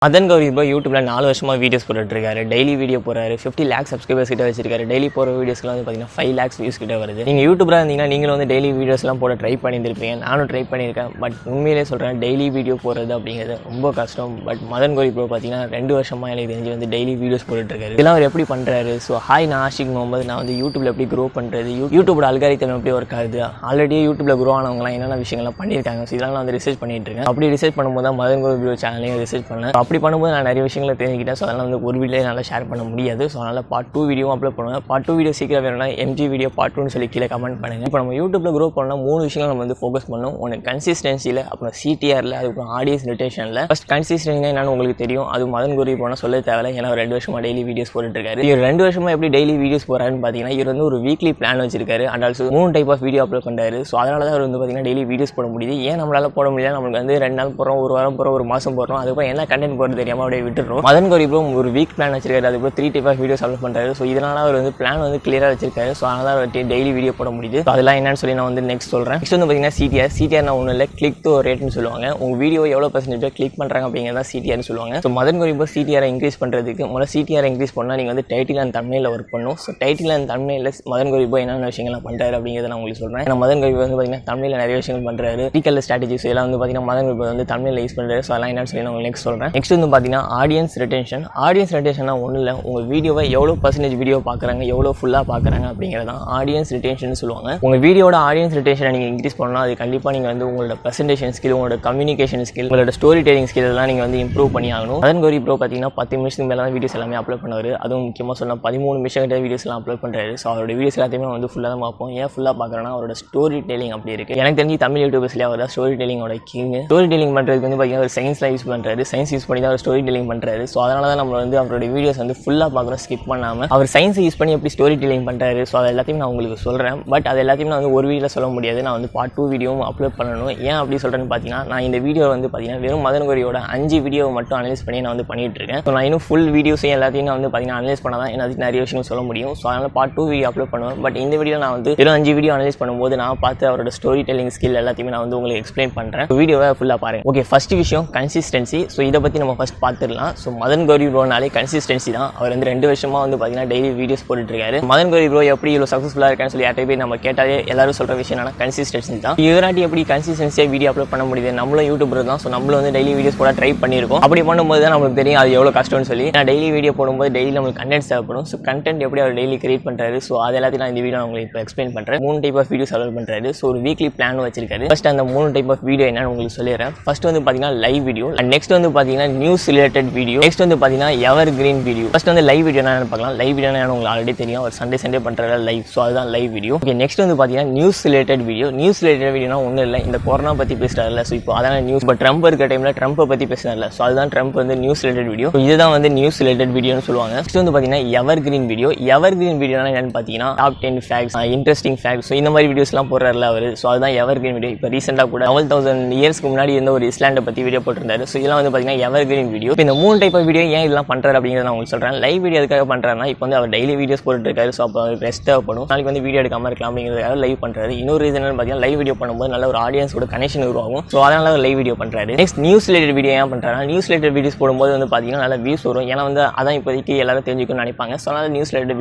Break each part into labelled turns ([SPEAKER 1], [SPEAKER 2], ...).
[SPEAKER 1] Madan Gowri bro YouTube la 4 வருஷமா videos போட்டுட்டு இருக்காரு. டெய்லி வீடியோ போறாரு. 50 lakh சப்ஸ்கிரைபர்ஸ் கிட்ட வச்சிருக்காரு. டெய்லி போற வீடியோஸ்லாம் வந்து பாத்தீங்கன்னா 5 lakhs வியூஸ் கிட்ட வருது. நீங்க யூடியூபரா இருந்தீங்கன்னா நீங்களும் வந்து டெய்லி வீடியோஸ்லாம் போட ட்ரை பண்ணியிருப்பீங்க. நானும் ட்ரை பண்ணியிருக்கேன். பட் உண்மையிலேயே சொல்றேன் டெய்லி வீடியோ போறது அப்படிங்கிறது ரொம்ப கஷ்டம். பட் Madan Gowri bro பாத்தீங்கன்னா 2 வருஷமா எனக்கு தெரிஞ்சு வந்து டெய்லி வீடியோஸ் போட்டுட்டு இருக்காரு. இதெல்லாம் அவர் எப்படி பண்றாரு? ஸோ ஹாய் நான் ஆஷிக் முகமது. நான் வந்து யூடியூப்ல எப்படி க்ரோ பண்றது, யூடியூபோட அல்காரிதம் எப்படி ஒர்க் ஆகுது, ஆல்ரெடி யூடியூப்ல க்ரோ ஆனவங்கலாம் என்னென்ன விஷயங்கள்லாம் பண்ணியிருக்காங்க. ஸோ இதெல்லாம் நான் வந்து ரிசர்ச் பண்ணிட்டு இருக்கேன். அப்படி ரிசர்ச் பண்ணும்போது தான் Madan Gowri bro சேனலையும் ரிசர்ச் பண்ணேன். அப்படி பண்ணும்போது நான் நிறைய விஷயங்களை தெரிஞ்சுக்கிட்டேன். ஸோ அதனால் வந்து ஒரு வீடியோ என்னால் ஷேர் பண்ண முடியாது. ஸோ அதனால் பார்ட் 2 வீடியோவும் அப்லோட் பண்ணுவேன். பார்ட் 2 வீடியோ சீக்கிரம் வேணும்னா MG வீடியோ பார்ட் 2ன்னு சொல்லி கீழே கமெண்ட் பண்ணுங்கள். இப்போ நம்ம யூடியூப்பில் க்ரோ பண்ணால் 3 விஷயங்கள் நம்ம வந்து ஃபோக்கஸ் பண்ணணும். ஒன்று கன்சிஸ்டன்சியில், அப்புறம் CTRல, அதுக்கப்புறம் ஆடியன்ஸ் ரிட்டேஷனில். ஃபஸ்ட் கன்சிஸ்டன்சி என்னன்னு உங்களுக்கு தெரியும். அது Madan Gowri போனால் சொல்ல தேவையில்லை. ஏன்னா 2 வருஷமாக டெய்லி வீடியோஸ் போட்டுருக்காரு. இவர் 2 வருஷமாக எப்படி டெய்லி வீடியோஸ் போகிறாருன்னு பார்த்தீங்கன்னா இவர் வந்து ஒரு வீக்லி பிளான் வச்சிருக்காரு. And also 3 type of video upload பண்ணுறாரு. ஸோ அதனால தான் அவர் வந்து பார்த்தீங்கன்னா டெய்லி வீடியோஸ் போட முடியுது. ஏன் நம்மளால் போட முடியல? நம்மளுக்கு வந்து 2 நாள் போகிறோம், ஒரு வாரம் போகிறோம், ஒரு மாதம் போடுறோம். அதுக்கப்புறம் என்ன கண்டென்ட் போகிறது தெரியாமல் அப்படியே விட்டுறோம். Madan Gowri bro ஒரு வீக் பிளான் வச்சிருக்காரு. அதுக்கப்புறம் 3 டைப் ஆஃப் வீடியோஸ் அப்லோட் பண்ணுறாரு. ஸோ இதனால அவர் வந்து பிளான் வந்து கிளியராக வச்சிருக்காரு. ஸோ அதனால அவர் டெய்லி வீடியோ போட முடியுது. ஸோ அதெல்லாம் என்னன்னு சொல்லி நான் வந்து நெக்ஸ்ட் சொல்கிறேன். நெக்ஸ்ட் வந்து பார்த்தீங்கன்னா CTR ஒன்றும் இல்லை, கிளிக் டு ரேட்னு சொல்லுவாங்க. உங்கள் வீடியோ எவ்வளோ % கிளிக் பண்ணுறாங்க அப்படிங்கிறத CTRனு சொல்லுவாங்க. So Madan Gowri bro CTR increase பண்ணுறதுக்கு முதல்ல CTR இன்க்ரீஸ் பண்ணால் நீங்கள் வந்து டைட்டில் அண்ட் தம்ப்நெயில்ல ஒர்க் பண்ணணும். ஸோ டைட்டில் அண்ட் தம்ப்நெயில்ல Madan Gowri bro என்னென்ன விஷயங்கள்லாம் பண்ணுறாரு அப்படிங்கிறத நான் உங்களுக்கு சொல்கிறேன். ஏன்னா Madan Gowri bro வந்து பார்த்தீங்கன்னா தம்ப்நெயில்ல நிறைய விஷயங்கள் பண்ணுறாரு. ஸ்ட்ராட்டஜிஸ் எல்லாம் வந்து பார்த்தீங்கன்னா Madan Gowri bro வந்து தம்ப்நெயில்ல யூஸ் பண்ணுறாரு. ஸோ அதெல்லாம் என்னன்னு சொல்லி நான் உங்களுக்கு நெக்ஸ்ட் சொல்கிறேன். நெக்ஸ்ட் வந்து பார்த்தீங்கன்னா ஆடியன்ஸ் ரிட்டென்ஷன் ஒன்றும் இல்லை, உங்கள் வீடியோவை எவ்வளோ % வீடியோ பார்க்குறாங்க, எவ்வளோ ஃபுல்லாக பார்க்குறாங்க அப்படிங்கிறதான் ஆடியன்ஸ் ரிட்டென்ஷன் சொல்லுவாங்க. உங்கள் வீடியோட ஆடியன்ஸ் ரிட்டென்ஷனை நீங்கள் இன்க்ரீஸ் பண்ணால் அது கண்டிப்பாக நீங்கள் வந்து உங்களோட ப்ரெசன்டேஷன் ஸ்கில், உங்களோட கம்யூனிகேஷன் ஸ்கில், உங்களோட ஸ்டோரி டெல்லிங் ஸ்கில் எல்லாம் நீங்கள் வந்து இம்ப்ரூவ் பண்ணி ஆகணும். Madan Gowri bro பார்த்தீங்கன்னா 10 நிமிஷத்துக்கு மேலே தான் வீடியோஸ் எல்லாமே அப்லோட் பண்ணுவார். அதுவும் முக்கியமாக சொன்னால் 13 நிமிஷம் கிட்ட வீடியோஸ் எல்லாம் அப்லோட் பண்ணுறாரு. ஸோ அவரோட வீடியோஸ் எல்லாத்தையுமே வந்து ஃபுல்லாக தான் பார்ப்போம். ஏன் ஃபுல்லாக பார்க்குறேன்னா அவரோட ஸ்டோரி டெல்லிங் அப்படி இருக்குது. எனக்கு தெரிஞ்சு தமிழ் யூடியூபர்ஸ்லேயே அவர் தான் ஸ்டோரி டெல்லிங்கோட கிங். ஸ்டோரி டெல்லிங் பண்ணுறதுக்கு வந்து பார்த்தீங்கன்னா ஒரு சயின்ஸ்லாம் யூஸ் பண்ணுறாரு. சயின்ஸ் யூஸ் பண்ணி தான் அவர் ஸ்டோரி டெல்லிங் பண்ணுறாரு. ஸோ அதனால தான் நம்ம வந்து அவரோட வீடியோஸ் வந்து ஃபுல்லாக பார்க்குறோம், ஸ்கிப் பண்ணாமல். அவர் சயின்ஸை யூஸ் பண்ணி எப்படி ஸ்டோரி டெல்லிங் பண்ணுறாரு. ஸோ அது எல்லாத்தையும் நான் உங்களுக்கு சொல்கிறேன். பட் அது எல்லாத்தையும் நான் வந்து ஒரு வீடியோவில் சொல்ல முடியாது. நான் வந்து பார்ட் 2 வீடியோவும் அப்லோட் பண்ணணும். ஏன் அப்படி சொல்கிறேன்னு பார்த்தீங்கன்னா நான் இந்த வீடியோ வந்து பார்த்தீங்கன்னா வெறும் Madan Gowriயோட 5 வீடியோவை மட்டும் அனலைஸ் பண்ணி நான் வந்து பண்ணிட்டு இருக்கேன். ஸோ நான் இன்னும் ஃபுல் வீடியோஸையும் எல்லாத்தையும் நான் வந்து பார்த்தீங்கன்னா அனலைஸ் பண்ணால் தான் எனக்கு நிறைய விஷயம் சொல்ல முடியும். ஸோ அதனால் பார்ட் 2 வீடியோ அப்லோட் பண்ணுவேன். பட் இந்த வீடியோ நான் வந்து வெறும் 5 வீடியோ அனலைஸ் பண்ணும்போது நான் பார்த்து அவரோட ஸ்டோரி டெல்லிங் ஸ்கில் எல்லாத்தையுமே நான் வந்து உங்களுக்கு எக்ஸ்பிளைன் பண்ணுறேன். வீடியோவை ஃபுல்லாக பாருங்க. ஓகே, ஃபர்ஸ்ட் விஷயம் கன்சிஸ்டன்சி. ஸோ இதை பற்றி நம்ம ஃபர்ஸ்ட் பார்த்துடலாம். ஸோ Madan Gowri broனாலே கன்சிஸ்டன்சி தான். அவர் வந்து 2 வருஷமாக வந்து பார்த்தீங்கன்னா டெய்லி வீடியோஸ் போட்டுட்டு இருக்காரு. Madan Gowri bro எப்படி இவ்வளோ சக்ஸஸ்ஃபுல்லாக இருக்கான்னு சொல்லி யார்ட்டே போய் நம்ம கேட்டாலே எல்லாரும் சொல்கிற விஷயம் என்னன்னா கன்சிஸ்டன்சி தான். இவராட்டி எப்படி கன்சிஸ்டன்சியாக வீடியோ அப்லோட் பண்ண முடியுது? நம்மளும் யூடியூபர் தான். ஸோ நம்மளும் வந்து டெய்லி வீடியோஸ் போட ட்ரை பண்ணியிருக்கோம். அப்படி பண்ணும்போது தான் நம்மளுக்கு தெரியும் அது எவ்வளோ கஷ்டம்னு சொல்லி. நான் டெய்லி வீடியோ போடும்போது டெய்லி நம்மளுக்கு கண்டென்ட் தேவைப்படும். ஸோ கண்டென்ட் எப்படி அவர் டெய்லி கிரியேட் பண்ணுறாரு. ஸோ அது எல்லாத்தையும் நான் இந்த வீடியோ உங்களுக்கு இப்போ எக்ஸ்பிளைன் பண்ணுறேன். 3 டைப் ஆஃப் வீடியோஸ் அப்லோட் பண்ணுறாரு. ஸோ ஒரு வீக்லி பிளான் வச்சிருக்காரு. ஃபர்ஸ்ட் அந்த 3 டைப் ஆஃப் வீடியோ என்னன்னு உங்களுக்கு சொல்லிடுறேன். ஃபர்ஸ்ட் வந்து பார்த்தீங்கன்னா லைவ் வீடியோ, அண்ட் நெக்ஸ்ட் வந்து பார்த்தீங்கன்னா நியூஸ் ரிலேட்டட் வீடியோ, நெக்ஸ்ட் வந்து பார்த்தீங்கன்னா எவர் கிரீன் வீடியோ. ஃபர்ஸ்ட் வந்து லைவ் வீடியோ என்ன பார்க்கலாம். லைவ் வீடியோ உங்களுக்கு ஆல்ரெடி தெரியும். ஒரு சண்டே பண்ணுற லைவ். ஸோ அதுதான் லைவ் வீடியோ. ஓகே, நெக்ஸ்ட் வந்து பார்த்தீங்கன்னா news related video. News related வீடியோனா ஒன்றும் இல்லை, இந்த கொரோனா பற்றி பேசுறாருல. ஸோ இப்போ அதான் நியூஸ். பட் ட்ரம்ப் இருக்க டைமில் ட்ரம்ப்பை பற்றி பேசுறாருல. ஸோ அதுதான் ட்ரம்ப் வந்து நியூஸ் ரிலேட்டட் வீடியோ. இதுதான் வந்து நியூஸ் ரிலேட்டட் வீடியோன்னு சொல்லுவாங்க. நெக்ஸ்ட் வந்து பார்த்தீங்கன்னா evergreen video. Evergreen வீடியோனா என்னன்னு பார்த்தீங்கன்னா top 10 facts, interesting facts. So இந்த மாதிரி வீடியோஸ்லாம் போடுறாருல அவர். ஸோ அதுதான் எவர் கிரீன் வீடியோ. இப்போ ரீசெண்டாக கூட 1000 இயர்ஸ்க்கு முன்னாடி இருந்த ஒரு இஸ்லாண்டை பற்றி வீடியோ போட்டிருந்தாரு. ஸோ இதெல்லாம் வந்து பார்த்தீங்கன்னா எவர் கிரீன் வீடியோ. இப்போ இந்த 3 டைப் ஆஃப் வீடியோ ஏன் இதெல்லாம் பண்ணுறாரு அப்படிங்கிறத நான் உங்களுக்கு சொல்கிறேன். லைவ் வீடியோ எதுக்காக பண்ணுறாருன்னா இப்போ வந்து அவர் டெய்லி வீடியோஸ் போட்டுட்டு இருக்காரு. ஸோ அப்போ ரெஸ்ட் தேவைப்படும். நாளைக்கு வந்து வீடியோ எடுக்காமல் இருக்கலாம் அப்படிங்கிறதுக்காக லைவ் பண்ணுறாரு. இன்னொரு ரீசன் பார்த்தீங்கன்னா லைவ் வீடியோ பண்ணும்போது நல்ல ஒரு ஆடியன்ஸோட கனெக்ஷன் உருவாகும். ஸோ அதனால லைவ் வீடியோ பண்ணுறாரு. நெக்ஸ்ட் நியூஸ் ரிலேட்டட் வீடியோ ஏன் பண்ணுறாரு? நியூஸ் ரிலேட்டட் வீடியோஸ் போடும்போது வந்து பார்த்தீங்கன்னா நல்ல வியூஸ் வரும். ஏன்னா வந்து அதான் இப்போதைக்கு எல்லாரும் தெரிஞ்சுக்கணும்னு நினைப்பாங்க. ஸோ அதனால நியூஸ் ரிலேட்டட்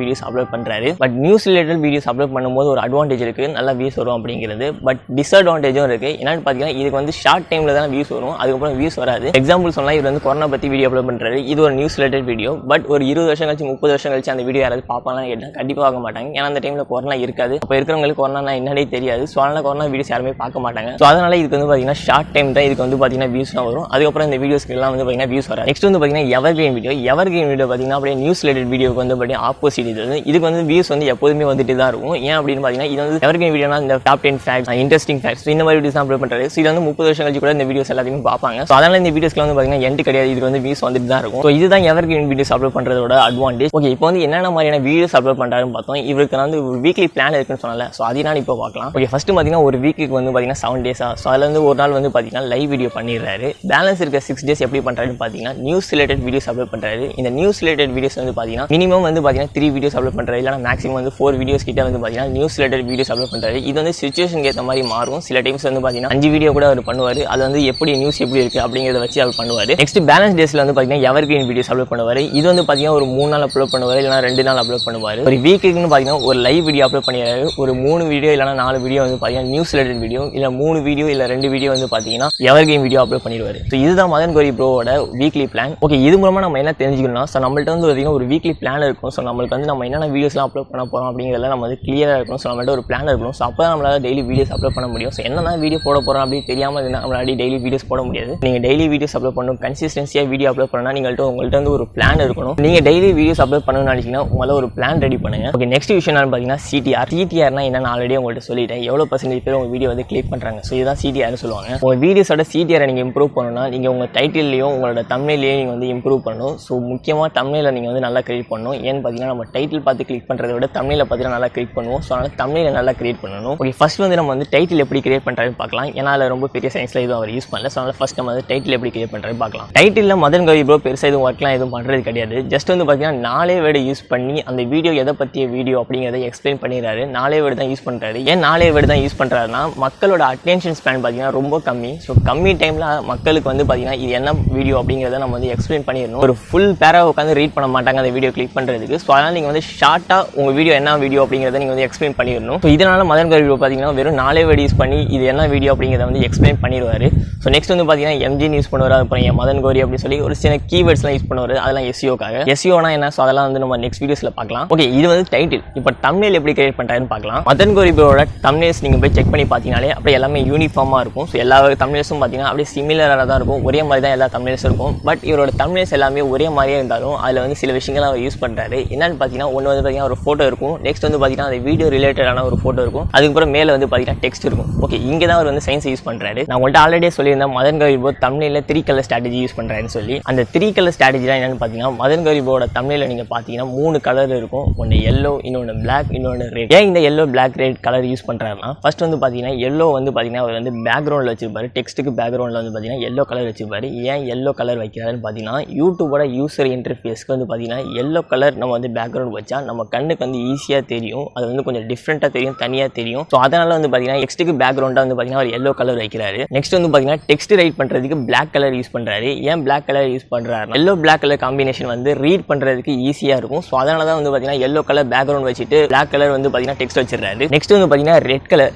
[SPEAKER 1] வீடியோஸ் அப்லோட் பண்ணுறாரு. But news related videos upload பண்ணும்போது ஒரு அட்வான்டேஜ் இருக்குது, நல்லா வியூஸ் வரும் அப்படிங்கிறது. பட் டிஸ்அட்வான்டேஜும் இருக்குது. என்னன்னு பார்த்தீங்கன்னா இதுக்கு வந்து ஷார்ட் டைமில் தான் வியூஸ் வரும், அதுக்கப்புறம் வியூஸ் வராது. எக்ஸாம்பிள் சொன்னால் இவர் வந்து கொரோனா பற்றி வீடியோ அப்லோட் பண்ணுறாரு. இது ஒரு நியூஸ் ரிலேட்டட் வீடியோ. பட் ஒரு 20 வருஷம் கழிச்சு 30 வருஷம் கழிச்சு அந்த வீடியோ யாராவது பார்ப்பாங்கன்னு கேட்டால் கண்டிப்பாக பார்க்க மாட்டாங்க. ஏன்னா அந்த டைமில் கொரோனா இருக்காது. அப்போ இருக்கிறவங்களுக்கு கொரோனா என்னன்னே தெரியாது. ஸோ அதனால கொரோனா வீடியோஸ் யாருமே பார்க்க மாட்டாங்க. ஸோ அதனால இதுக்கு வந்து பார்த்தீங்கன்னா ஷார்ட் டைம் தான் இதுக்கு வந்து பார்த்தீங்கன்னா வியூஸ் தான் வரும். அதுக்கப்புறம் இந்த வீடியோஸ்க்கு எல்லாம் வந்து பார்த்தீங்கன்னா வியூஸ் வராது. நெக்ஸ்ட் வந்து பார்த்தீங்கன்னா evergreen video. Evergreen video பார்த்தீங்கன்னா அப்படியே நியூஸ் ரிலேட்டட் வீடியோக்கு வந்து பார்த்தீங்கன்னா ஆப்போசிட். இதுக்கு வந்து வியூஸ் வந்து எப்போதுமே வந்துட்டு தான் இருக்கும். ஏன் அப்படின்னு பார்த்தீங்கன்னா இது வந்து எவர் கிரீன் வீடியோனா இந்த டாப் 10 ஃபேக்ட்ஸ், இன்ட்ரெஸ்டிங் ஃபேக்ட்ஸ், இந்த மாதிரி வீடியோஸ் அப்லோட் பண்ணுறாரு. ஸோ இது வந்து 30 வருஷம் கழிச்சு கூட இந்த வீடியோஸ் எல்லாத்தையுமே பார்ப்பாங்க. ஸோ அதனால இந்த வீடியோஸ்க்கு வந்து பார்த்தீங்கன்னா எண்ட் கிடையாது, இதுக்கு வந்து வியூஸ் வந்துட்டு தான் இருக்கும். ஸோ இதுதான் எவர் கிரீன் வீடியோஸ் அப்லோட் பண்ணுறதோட அட்வான்டேஜ். ஓகே, இப்போ வந்து என்னென்ன மாதிரியான வீடியோஸ் அப்லோட் பண்ணுறாருன்னு பார்த்தோம். இவருக்கு வந்து ஒரு வீக்லி பிளான் இருக்குன்னு சொன்னால. ஸோ அதனால இப்போ பார்க்கலாம். ஓகே, ஃபர்ஸ்ட் பார்த்தீங்கன்னா ஒரு வீக்குக்கு வந்து பார்த்தீங்கன்னா 7 டேஸா. ஸோ அதில் வந்து ஒரு நாள் வந்து பார்த்தீங்கன்னா லைவ் வீடியோ பண்ணிடுறாரு. பேலன்ஸ் இருக்க 6 டேஸ் எப்படி பண்ணுறாருன்னு பார்த்தீங்கன்னா நியூஸ் ரிலேட்டட் வீடியோஸ் அப்லோட் பண்ணுறாரு. இந்த நியூஸ் ரிலேட்டட் வீடியோஸ் வந்து பார்த்தீங்கன்னா மினிமம் வந்து பார்த்தீங்கன்னா 3 வீடியோஸ் அப்லோட் பண்ணுறாரு. இல்லைனா மேக்ஸிமம் வந்து 4 வீடியோஸ் கிட்ட வந்து பார்த்தீங்கன்னா நியூஸ் ரிலேட்டட் வீடியோஸ் அப்லோட் பண்ணுறாரு. இது வந்து சிச்சுவேஷனுக்கு ஏற்ற மாதிரி மாறும். சில டைம்ஸ் வந்து பார்த்தீங்கன்னா 5 வீடியோ கூட அவர் பண்ணுவார். அது வந்து எப்படி நியூஸ் எப்படி இருக்குது அப்படிங்கிறத வச்சு அவர் பண்ணுவார். நெக்ஸ்ட் நெக்ஸ்ட் பேலன்ஸ் டேஸ்ல வந்து பாத்தீங்கன்னா எவர்கிரீன் வீடியோஸ் அப்லோட் பண்ணுவாரு. இது வந்து பாத்தீங்கன்னா ஒரு 3 நாள் அப்லோட் பண்ணுவாரு, இல்லைனா 2 நாள் அப்லோட் பண்ணுவாரு. ஒரு வீக்குன்னு பாத்தீங்கன்னா ஒரு லைவ் வீடியோ அப்லோட் பண்ணிடுறாரு. ஒரு 3 வீடியோ இல்லைனா 4 வீடியோ வந்து பாத்தீங்கன்னா நியூஸ் ரிலேட்டட் வீடியோ, இல்ல 3 வீடியோ இல்ல 2 வீடியோ வந்து பாத்தீங்கன்னா எவர்கிரீன் வீடியோ அப்லோட் பண்ணிடுவாரு. ஸோ இதுதான் மதன் கௌரி ப்ரோவோட வீக்லி பிளான். ஓகே, இது மூலமா நம்ம என்ன தெரிஞ்சுக்கணும்னா, ஸோ நம்மள்ட்ட வந்து பாத்தீங்கன்னா ஒரு வீக்லி பிளான் இருக்கும். ஸோ நம்மளுக்கு வந்து நம்ம என்னென்ன வீடியோஸ்லாம் அப்லோட் பண்ண போறோம் அப்படிங்கிறதுல நம்ம வந்து கிளியரா இருக்கணும். ஸோ நம்மள்ட்ட ஒரு பிளான் இருக்கணும். ஸோ அப்போ நம்மளால டெய்லி வீடியோஸ் அப்லோட் பண்ண முடியும். ஸோ என்னென்ன வீடியோ போட போறோம் அப்படின்னு தெரியாம நம்மளால டெய்லி வீடியோஸ் போட முடியாது. நீங்க டெய்லி வீடியோஸ் அப்லோட் பண்ணணும், கன்சிஸ்டன்சியா வீடியோ அப்லோட் பண்ணா உங்கள்ட்ட வந்து ஒரு பிளான் இருக்கணும். நீங்க டெய்லி வீடியோஸ் அப்லோட் பண்ணணும்னு நினைச்சீங்கன்னா உங்களால ஒரு பிளான் ரெடி பண்ணுங்க. ஓகே, நெக்ஸ்ட் விஷயம் என்னன்னு பாத்தீங்கன்னா சிடிஆர்னா என்னன்னு ஆல்ரெடி உங்கள்ட்ட சொல்லிட்டேன். எவ்வளவு % பேர் உங்க வீடியோ வந்து கிளிக் பண்றாங்க. ஸோ இதுதான் சிடிஆர்னு சொல்லுவாங்க. உங்க வீடியோஸோட சிடிஆரை நீங்க இம்ப்ரூவ் பண்ணணும்னா நீங்க உங்க டைட்டில்லையும் உங்களோட தம்ப்நெயிலையும் நீங்க வந்து இம்ப்ரூவ் பண்ணணும். ஸோ முக்கியமா தம்ப்நெயில நீங்க வந்து நல்லா கிரியேட் பண்ணணும். ஏன்னு பாத்தீங்கன்னா நம்ம டைட்டில் பார்த்து கிளிக் பண்றதை விட தம்ப்நெயில பார்த்து நல்லா கிரியேட் பண்ணுவோம். ஸோ அதனால தம்ப்நெயில நல்லா கிரியேட் பண்ணணும். ஓகே, ஃபர்ஸ்ட் வந்து நம்ம வந்து டைட்டில் எப்படி கிரியேட் பண்றதுன்னு பார்க்கலாம். ஏன்னா அதில் ரொம்ப பெரிய சயின்ஸ்ல எதுவும் அவர் யூஸ் பண்ணல. ஸோ அதனால ஃபர்ஸ்ட் நம்ம வந்து டைட்டில் எப்படி கிரியேட் பண்றதுன்னு பார்க்கலாம். டைட்டில்ல மதன் கௌரி ப்ரோ பெருசா எதுவும் ஒர்க்லாம் எதுவும் பண்றது கிடையாது. ஜஸ்ட் வந்து பாத்தீங்கன்னா 4 வேர்டு யூஸ் பண்ணி அந்த வீடியோ எதை பத்திய வீடியோ அப்படிங்கிறத எக்ஸ்பிளைன் பண்ணிடுறாரு. 4 வேர்டு தான் யூஸ் பண்றாரு. ஏன் 4 வேர்டு தான் யூஸ் பண்றாருன்னா மக்களோட அட்டென்ஷன் ஸ்பேன் பாத்தீங்கன்னா ரொம்ப கம்மி. ஸோ கம்மி டைம்ல மக்களுக்கு வந்து பாத்தீங்கன்னா இது என்ன வீடியோ அப்படிங்கிறத நம்ம வந்து எக்ஸ்பிளைன் பண்ணிடணும். ஒரு ஃபுல் பேரா உட்காந்து ரீட் பண்ண மாட்டாங்க அந்த வீடியோ கிளிக் பண்றதுக்கு. ஸோ அதனால நீங்க வந்து ஷார்ட்டா உங்க வீடியோ என்ன வீடியோ அப்படிங்கிறத நீங்க வந்து எக்ஸ்பிளைன் பண்ணிடணும். ஸோ இதனால மதன் கௌரி பாத்தீங்கன்னா வெறும் 4 வேர்டு யூஸ் பண்ணி இது என்ன வீடியோ அப்படிங்கிறத வந்து எக்ஸ்பிளைன் பண்ணிடுவாரு. ஸோ நெக்ஸ்ட் வந்து பாத்தீங்கன்னா எம்ஜின் யூஸ் பண்ணுவாரு. அப்புறம் மதன் கௌரி அப்படின்னு சொல்லி ஒரு சில கீவேர்ட்ஸ்லாம் யூஸ் பண்ணுவாரு. அதெல்லாம் எஸ்இஓக்காக. எஸ்இஓனா என்ன, ஸோ அதெல்லாம் வந்து நம்ம நெக்ஸ்ட் வீடியோஸ்ல பார்க்கலாம். ஓகே, இது வந்து டைட்டில். இப்போ தம்ப்நெயில் எப்படி கிரியேட் பண்றாருன்னு பார்க்கலாம். மதன் கௌரி ப்ரோவோட தம்ப்நெயில்ஸ் நீங்க போய் செக் பண்ணி பார்த்தீங்கனாலே அப்படியே எல்லாமே யூனிஃபார்மா இருக்கும். ஸோ எல்லா தம்ப்நெயில்ஸும் பார்த்தீங்கன்னா அப்படியே சிமிலராக தான் இருக்கும். ஒரே மாதிரி தான் எல்லா தம்ப்நெயில்ஸும் இருக்கும். பட் இவரோட தம்ப்நெயில்ஸ் எல்லாமே ஒரே மாதிரியே இருந்தாலும் அதில் வந்து சில விஷயங்கள் அவர் யூஸ் பண்றாரு. என்னன்னு பார்த்தீங்கன்னா ஒன்று வந்து பார்த்தீங்கன்னா ஒரு ஃபோட்டோ இருக்கும். நெக்ஸ்ட் வந்து பார்த்தீங்கன்னா அந்த வீடியோ ரிலேட்டடான ஒரு ஃபோட்டோ இருக்கும். அதுக்கப்புறம் மேலே வந்து பார்த்தீங்கன்னா டெக்ஸ்ட் இருக்கும். ஓகே, இங்கே தான் அவர் வந்து சயின்ஸ் யூஸ் பண்றாரு. நான் உங்கள்கிட்ட ஆல்ரெடி சொல்லியிருந்தேன் மதன் கௌரி ப்ரோ தம்ப்நெயில்ல 3 கலர் ஸ்ட்ராட்டஜி யூஸ் பண்றாருன்னு சொல்லி. அந்த 3 கலர் ஸ்ட்ராட்டஜி தான் என்னன்னு பார்த்தீங்கன்னா மதன் கௌரி ப்ரோவோட தம்ப்நெயில்ல நீங்க பார்த்தீங்கன்னா 3 கலர் இருக்கும். ஒன்று yellow, இன்னொன்று black, இன்னொன்று ரெட். ஏன் இந்த yellow, black, red colour use பண்றாருன்னா ஃபர்ஸ்ட் வந்து பார்த்தீங்கன்னா yellow வந்து பார்த்தீங்கன்னா அவர் வந்து பேக்ரவுண்ட்ல வச்சிருப்பாரு. டெக்ஸ்ட்டுக்கு பேக்ரவுண்ட்ல வந்து பார்த்தீங்கன்னா yellow கலர் வச்சிருப்பாரு. ஏன் yellow கலர் வைக்கிறாருன்னு பார்த்தீங்கன்னா யூடியூபோட யூசர் இன்டர்ஃபேஸ்க்கு வந்து பார்த்தீங்கன்னா yellow கலர் நம்ம வந்து பேக்ரவுண்ட் வச்சா நம்ம கண்ணுக்கு வந்து ஈஸியாக தெரியும். அது வந்து கொஞ்சம் டிஃப்ரெண்ட்டாக தெரியும், தனியாக தெரியும். ஸோ அதனால வந்து பார்த்தீங்கன்னா டெக்ஸ்ட்டுக்கு பேக்ரவுண்டாக வந்து பார்த்தீங்கன்னா அவர் yellow கலர் வைக்கிறாரு. நெக்ஸ்ட் வந்து பார்த்தீங்கன்னா டெக்ஸ்ட் ரைட் பண்றதுக்கு black கலர் யூஸ் பண்றாரு. ஏன் black கலர் யூஸ் பண்றாரு, yellow black கலர் காம்பினேஷன் வந்து ரீட் பண்றதுக்கு ஈஸியா இருக்கும். ஸோ அதனால தான் வந்து பார்த்தீங்கன்னா yellow கலர் பேக்ரவுண்ட் வச்சுட்டு black கலர் வந்து பார்த்தீங்கன்னா டெக்ஸ்ட் வச்சிருக்காரு. நெக்ஸ்ட் வந்து பார்த்தீங்கன்னா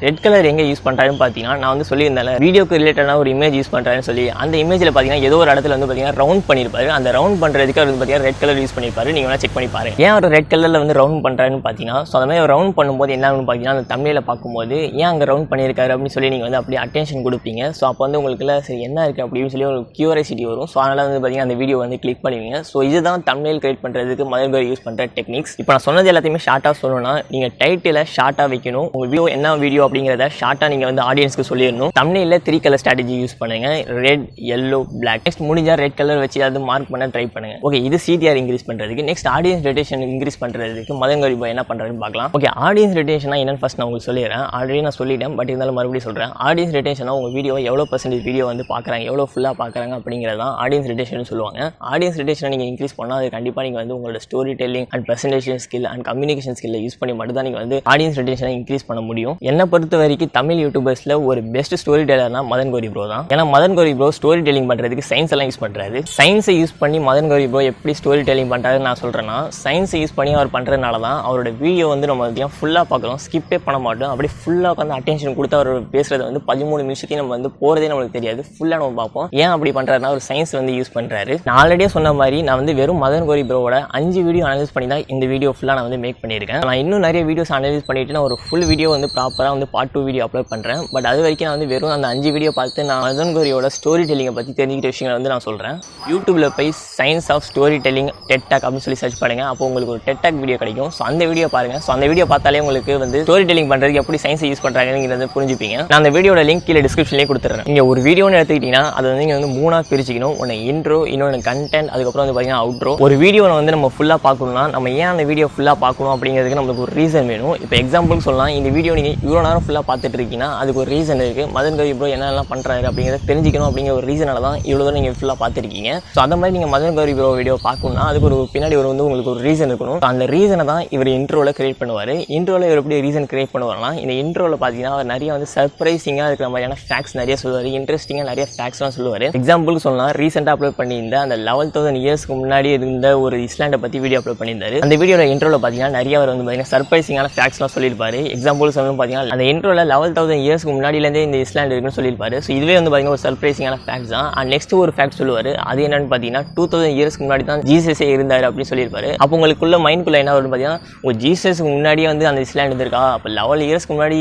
[SPEAKER 1] ரெட் கலர் எங்க யூஸ் பண்றாருன்னு பார்த்தீங்கன்னா நான் வந்து சொல்லியிருந்தேன் வீடியோக்கு ரிலேட்டடான ஒரு இமேஜ் யூஸ் பண்றாருன்னு சொல்லி. அந்த இமேஜ்ல பார்த்தீங்கன்னா ஏதோ ஒரு இடத்துல வந்து பார்த்தீங்கன்னா ரவுண்ட் பண்ணிருப்பாரு. அந்த ரவுண்ட் பண்றதுக்கு அவர் வந்து பார்த்தீங்கன்னா ரெட் கலர் யூஸ் பண்ணிருப்பாரு. நீங்க வேணா செக் பண்ணி பாருங்க. ஏன் அவர் ரெட் கலர்ல வந்து ரவுண்ட் பண்றாருன்னு பார்த்தீங்கன்னா ஸோ அந்த மாதிரி ரவுண்ட் பண்ணும்போது என்ன ஆகும்னு பார்த்தீங்கன்னா அந்த தம்ப்நெயில பார்க்கும்போது ஏன் அங்கே ரவுண்ட் பண்ணியிருக்காரு அப்படின்னு சொல்லி நீங்க வந்து அப்படியே அட்டென்ஷன் கொடுப்பீங்க. ஸோ அப்போ வந்து உங்களுக்கு சரி என்ன இருக்கு அப்படின்னு சொல்லி ஒரு கியூரியாசிட்டி வரும். ஸோ அதனால வந்து பார்த்தீங்கன்னா அந்த வீடியோ வந்து கிளிக் பண்ணுவீங்க. ஸோ இதுதான் தம்ப்நெயில் கிரியேட் பண்றதுக்கு மதன் கௌரி யூஸ் பண்ற டெக்னிக்ஸ். இப்போ நான் சொன்னது எல்லாத்தையுமே ஷார்ட்டா சொல்லணும்னா நீங்க டைட்டில ஷார்ட்டா வைக்கணும். உங்க வீடியோ என்ன வீடியோ அப்படிங்கிறத ஷார்ட்டா நீங்க வந்து ஆடியன்ஸ்க்கு சொல்லிடணும். தம்ப்நெயில்ல 3 கலர் ஸ்ட்ராட்டஜி யூஸ் பண்ணுங்க. Red, yellow, black. நெக்ஸ்ட் முடிஞ்சா ரெட் கலர் வச்சு அது மார்க் பண்ண ட்ரை பண்ணுங்க. ஓகே, இது சிடிஆர் இன்க்ரீஸ் பண்றதுக்கு. நெக்ஸ்ட் ஆடியன்ஸ் ரிட்டென்ஷன் இன்க்ரீஸ் பண்றதுக்கு மதன் கௌரி என்ன பண்றாருன்னு பார்க்கலாம். ஓகே, ஆடியன்ஸ் ரிட்டென்ஷனா என்னன்னு ஃபர்ஸ்ட் நான் உங்களுக்கு சொல்லிடுறேன். ஆல்ரெடி நான் சொல்லிட்டேன், பட் இருந்தாலும் மறுபடியும் சொல்றேன். ஆடியன்ஸ் ரிட்டென்ஷனா உங்க வீடியோ எவ்வளவு % வீடியோ வந்து பார்க்குறாங்க, எவ்வளோ ஃபுல்லாக பார்க்குறாங்க அப்படிங்கிறதான் ஆடியன்ஸ் ரிட்டென்ஷன் சொல்லுவாங்க. ஆடியன்ஸ் ரிட்டென்ஷனை நீங்கள் இன்க்ரீஸ் பண்ணால் அது கண்டிப்பாக நீங்கள் வந்து உங்களோட storytelling and presentation skill and communication ஸ்கில்லை யூஸ் பண்ணி மட்டும் தான் நீங்கள் வந்து ஆடியன்ஸ் ரிட்டென்ஷனை இன்க்ரீஸ் பண்ண முடியும். என்னை பொறுத்த வரைக்கும் தமிழ் யூடியூபர்ஸில் ஒரு பெஸ்ட் ஸ்டோரி டெல்லர்னா மதன் கௌரி ப்ரோ தான். ஏன்னா Madan Gowri bro storytelling பண்ணுறதுக்கு சயின்ஸ் எல்லாம் யூஸ் பண்ணுறாரு. சயின்ஸை யூஸ் பண்ணி மதன் கௌரி ப்ரோ எப்படி ஸ்டோரி டெல்லிங் பண்ணுறாருன்னு நான் சொல்கிறேன்னா சயின்ஸை யூஸ் பண்ணி அவர் பண்ணுறதுனால தான் அவரோட வீடியோ வந்து நம்ம ஃபுல்லாக பார்க்குறோம், ஸ்கிப்பே பண்ண மாட்டோம். அப்படி ஃபுல்லாக உட்காந்து அட்டென்ஷன் கொடுத்து அவர் பேசுறது வந்து 13 நிமிஷத்தையும் நம்ம வந்து போகிறதே நம்மளுக்கு தெரியாது, ஃபுல்லாக நம்ம பார்ப்போம். ஏன் அப்படி பண்ணுறாருன்னா ஒரு சயின்ஸ் வந்து யூஸ் பண்ணுறாரு. நான் ஆல்ரெடியே சொன்ன மாதிரி நான் வந்து வெறும் மதன் கௌரி ப்ரோவோட 5 வீடியோ அனலைஸ் பண்ணி தான் இந்த வீடியோ ஃபுல்லாக நான் வந்து மேக் பண்ணியிருக்கேன். நான் இன்னும் நிறைய வீடியோஸ் அனலைஸ் பண்ணிட்டு நான் ஒரு ஃபுல் வீடியோ வந்து ப்ராப்பராக வந்து பார்ட் 2 வீடியோ அப்லோட் பண்ணுறேன். பட் அது வரைக்கும் நான் வந்து வெறும் அந்த 5 வீடியோ பார்த்து நான் மதன் கௌரியோட ஸ்டோரி டெல்லிங்கை பற்றி தெரிஞ்சுக்கிட்ட விஷயங்களை வந்து நான் சொல்கிறேன். யூடியூப்ல போய் science of story telling TED talk அப்படின்னு சொல்லி சர்ச் பண்ணுங்க. அப்போ உங்களுக்கு ஒரு டெட் டாக் வீடியோ கிடைக்கும். ஸோ அந்த வீடியோ பாருங்க. ஸோ அந்த வீடியோ பார்த்தாலே உங்களுக்கு வந்து ஸ்டோரி டெல்லிங் பண்ணுறதுக்கு எப்படி சயின்ஸை யூஸ் பண்ணுறாங்கிறது புரிஞ்சுப்பீங்க. நான் அந்த வீடியோட லிங்க் கீழே டிஸ்கிரிப்ஷன்லேயே கொடுத்துறேன். நீங்கள் ஒரு வீடியோன்னு எடுத்துக்கிட்டீங்கன்னா அதை வந்து நீங்கள் வந்து 3ஆக பிரிச்சுக்கணும். ஒன்று இன்ட்ரோ, இன்னொன்று கண்டென்ட், அதுக்கப்புறம் வந்து பார்த்தீங்கன்னா அவுட்ரோ. ஒரு வீடியோவில் வந்து நம்ம ஃபுல்லாக பார்க்கணும்னா நம்ம ஏன் அந்த வீடியோ ஃபுல்லாக பார்க்கணும் அப்படிங்கிறதுக்கு நம்மளுக்கு ஒரு ரீசன் வேணும். இப்போ எக்ஸாம்பிளுக்கு சொல்லலாம், இந்த வீடியோ நீங்கள் இவ்வளோ நேரம் ஃபுல்லாக பார்த்துட்டு இருக்கீங்கன்னா அதுக்கு ஒரு ரீசன் இருக்குது. மதன் கௌரி ப்ரோ என்னெல்லாம் பண்ணுறாரு அப்படிங்கிறத தெரிஞ்சிக்கணும் அப்படிங்கிற ஒரு ரீசனால தான் இவ்வளோ தூரம் நீங்கள் ஃபுல்லாக பார்த்துருக்கீங்க. ஸோ அந்த மாதிரி நீங்கள் மதன் கௌரி ப்ரோ வீடியோ பார்க்கணும்னா அதுக்கு ஒரு பின்னாடி ஒரு வந்து உங்களுக்கு ஒரு ரீசன் இருக்கணும். அந்த ரீசனை தான் இவர் இன்ட்ரோவில் கிரியேட் பண்ணுவார். இன்ட்ரோவில் இவர் எப்படி ரீசன் கிரியேட் பண்ணுவார்னா இந்த இன்ட்ரோவில் பார்த்தீங்கன்னா அவர் நிறைய வந்து சர்ப்ரைசிங்காக இருக்கிற மாதிரியான ஃபேக்ட்ஸ் நிறைய சொல்லுவார், இன்ட்ரெஸ்டிங்காக நிறைய ஃபேக்ட்ஸ்லாம் சொல்லுவார். எக்ஸாம்பிளுக்கு சொல்லலாம், பார்த்தோம்னா ரீசெண்டாக அப்லோட் பண்ணியிருந்த அந்த 11,000 இயர்ஸ்க்கு முன்னாடி இருந்த ஒரு இஸ்லாண்டை பற்றி வீடியோ அப்லோட் பண்ணியிருந்தாரு. அந்த வீடியோட இன்ட்ரோவில் பார்த்தீங்கன்னா நிறைய அவர் வந்து பார்த்தீங்கன்னா சர்ப்ரைசிங்கான ஃபேக்ட்ஸ்லாம் சொல்லியிருப்பாரு. எக்ஸாம்பிள் சொல்லணும் பார்த்தீங்கன்னா அந்த இன்ட்ரோவில் 11,000 இயர்ஸ்க்கு முன்னாடியிலேருந்தே இந்த இஸ்லாண்ட் இருக்குன்னு சொல்லியிருப்பாரு. ஸோ இதுவே வந்து பார்த்தீங்கன்னா ஒரு சர்ப்ரைசிங்கான ஃபேக்ட்ஸ் தான். அண்ட் நெக்ஸ்ட் ஒரு ஃபேக்ட் சொல்லுவார். அது என்னன்னு பார்த்தீங்கன்னா 2,000 இயர்ஸ்க்கு முன்னாடி தான் ஜீசஸே இருந்தார் அப்படின்னு சொல்லியிருப்பாரு. அப்போ உங்களுக்குள்ள மைண்ட்குள்ளே என்ன வரும்னு பார்த்தீங்கன்னா ஜீசஸ்க்கு முன்னாடியே வந்து அந்த இஸ்லாண்ட் இருந்திருக்கா, அப்போ 11 இயர்ஸ்க்கு முன்னாடி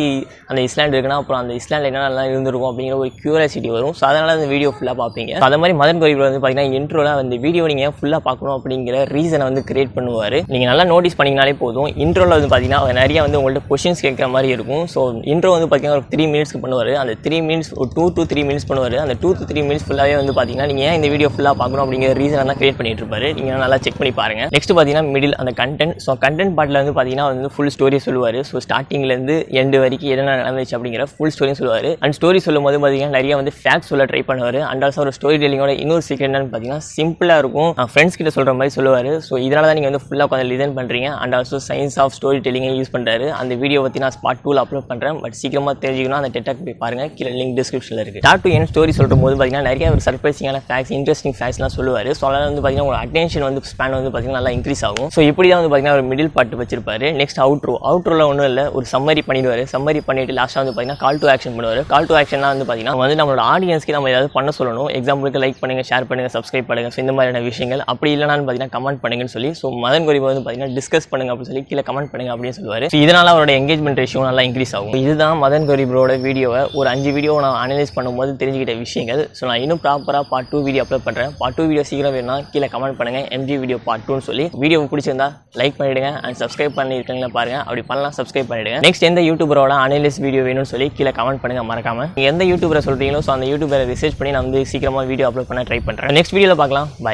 [SPEAKER 1] அந்த இஸ்லாண்ட் இருக்குன்னா அப்புறம் அந்த இஸ்லாண்டில் என்னெல்லாம் இருந்திருக்கும் அப்படிங்கிற ஒரு கியூரியாசிட்டி வரும். ஸோ அதனால் அந்த வீடியோ ஃபுல்லாக பார்ப்பீங்க. அதே மாதிரி மதன் கௌரி வந்து பார்த்தீங்கன்னா இன்ட்ரோவில் அந்த வீடியோ நீங்கள் ஃபுல்லாக பார்க்கணும் அப்படிங்கிற ரீசனை வந்து கிரியேட் பண்ணுவார். நீங்கள் நல்லா நோட்டீஸ் பண்ணிங்கனாலே போதும். இன்ட்ரோவில் வந்து பார்த்தீங்கன்னா நிறைய வந்து உங்கள்கிட்ட கொஷின்ஸ் கேட்குற மாதிரி இருக்கும். ஸோ இன்ட்ரோ வந்து பார்த்தீங்கன்னா ஒரு 3 மினிட்ஸ்க்கு பண்ணுவார். அந்த 3 மினிட்ஸ் ஒரு 2 to 3 மினிட்ஸ் பண்ணுவார். அந்த 2 to 3 மினிட்ஸ் ஃபுல்லாகவே வந்து பார்த்தீங்கன்னா நீங்கள் ஏன் இந்த வீடியோ ஃபுல்லாக பார்க்கணும் அப்படிங்கிற ரீசனை தான் கிரியேட் பண்ணிட்டு இருப்பாரு. நீங்கள் நல்லா செக் பண்ணி பாருங்கள். நெக்ஸ்ட் பார்த்தீங்கன்னா மிடில் அந்த கண்டென்ட். ஸோ கண்டென்ட் பார்ட்டில் வந்து பார்த்தீங்கன்னா வந்து ஃபுல் ஸ்டோரி சொல்லுவார். ஸோ ஸ்டார்டிங்லேருந்து எண்டு வரைக்கும் என்ன நடந்துச்சு அப்படிங்கிற ஃபுல் ஸ்டோரியும் சொல்லுவார். அண்ட் ஸ்டோரி சொல்லும் போது பார்த்தீங்கன்னா நிறைய வந்து ஃபேக்ட்ஸ் சொல்ல ட்ரை பண்ணுவார். அண்ட் ஆல்சோ ஒரு ஸ்டோரி டெல்லிங்கோட இன்னொரு சீக்ரெட் என்னன்னு பார்த்தீங்கன்னா சிம்பிளாக இருக்கும். ஃப்ரெண்ட்ஸ் கிட்ட சொல்கிற மாதிரி சொல்லுவார். ஸோ இதனால தான் நீங்கள் வந்து ஃபுல்லாக கொஞ்சம் லிசன் பண்ணுறீங்க. And also science of story டெல்லிங்கை யூஸ் பண்ணுறாரு. அந்த வீடியோ பற்றி நான் ஸ்பாட் 2ல அப்லோட் பண்ணுறேன். பட் சீக்கிரமாக தெரிஞ்சுக்கணும் அந்த டெட்டாக் போய் பாருங்கள். கீழே லிங்க் டிஸ்கிரிப்ஷனில் இருக்குது. ஸ்டார்ட் டு எண்ட் ஸ்டோரி சொல்லும் போது பார்த்தீங்கன்னா நிறைய ஒரு சர்ப்ரைசிங்கான ஃபேக்ட்ஸ் இன்ட்ரெஸ்டிங் ஃபேக்ட்ஸ்லாம் சொல்லுவார். ஸோ அதனால் வந்து பார்த்தீங்கன்னா ஒரு அட்டென்ஷன் வந்து ஸ்பேன் வந்து பார்த்தீங்கன்னா நல்லா இன்க்ரீஸ் ஆகும். ஸோ இப்படி தான் வந்து பார்த்தீங்கன்னா ஒரு மிடில் பார்ட் வச்சிருப்பாரு. நெக்ஸ்ட் அவுட்ரோவில் ஒன்றும் இல்லை, ஒரு சம்மரி பண்ணிடுவார். சம்மரி பண்ணிட்டு லாஸ்ட்டாக வந்து பார்த்தீங்கன்னா கால் டு ஆக்ஷன் பண்ணுவார். கால் டு ஆக்ஷன்லாம் வந்து பார்த்தீங்கன்னா வந்து நம்மளோட ஆடியன்ஸ்க்கு நம்ம ஏதாவது பண்ண சொல்லணும். எக்ஸாம்பிளுக்கு லைக் பண்ணுங்கள், ஷேர் பண்ணுங்கள், சப்ஸ்கிரைப் பண்ணுங்கள். ஸோ இந்த மாதிரியான விஷயங்கள் அப்படி இல்லைனாலும் பார்த்தீங்கன்னா கமெண்ட் பண்ணுங்கன்னு சொல்லி ஸோ மதன் கௌரி வந்து பார்த்தீங்கன்னா டிஸ்கஸ் பண்ணுங்க அப்படின்னு சொல்லி கீழே கமெண்ட் பண்ணுங்க அப்படின்னு சொல்லுவார். ஸோ இதனால் அவரோட எங்கேஜ்மெண்ட் ரேஷியோ நல்லா இன்க்ரீஸ் ஆகும். இதுதான் மதன் கௌரி ப்ரோட வீடியோவை ஒரு 5 வீடியோ நான் அனலைஸ் பண்ணும்போது தெரிஞ்சுக்கிட்ட விஷயங்கள். ஸோ நான் இன்னும் ப்ராப்பராக பார்ட் 2 வீடியோ அப்லோட் பண்ணுறேன். பார்ட் 2 வீடியோ சீக்கிரம் வேணும்னா கீழே கமெண்ட் பண்ணுங்கள் எம்ஜி வீடியோ பார்ட் 2ன்னு சொல்லி. வீடியோ பிடிச்சிருந்தா லைக் பண்ணிவிடுங்க அண்ட் சப்ஸ்கிரைப் பண்ணியிருக்கீங்களா பாருங்கள். அப்படி பண்ணலாம் சப்ஸ்கிரைப் பண்ணிவிடுங்க. நெக்ஸ்ட் எந்த யூடியூபரோட அனலைஸ் வீடியோ வேணும்னு சொல்லி கீழே கமெண்ட் பண்ணுங்கள் மறக்காம. எந்த யூடியூபரை சொல்கிறீங்களோ ஸோ அந்த யூடியூபரை ரிசர்ச் பண்ணி நான் வந்து சீக்கிரமாக வீடியோ அப்லோட் பண்ண ட்ரை பண்ணுறேன். நெக்ஸ்ட் வீடியோவில் பார்க்கலாம். பாய்.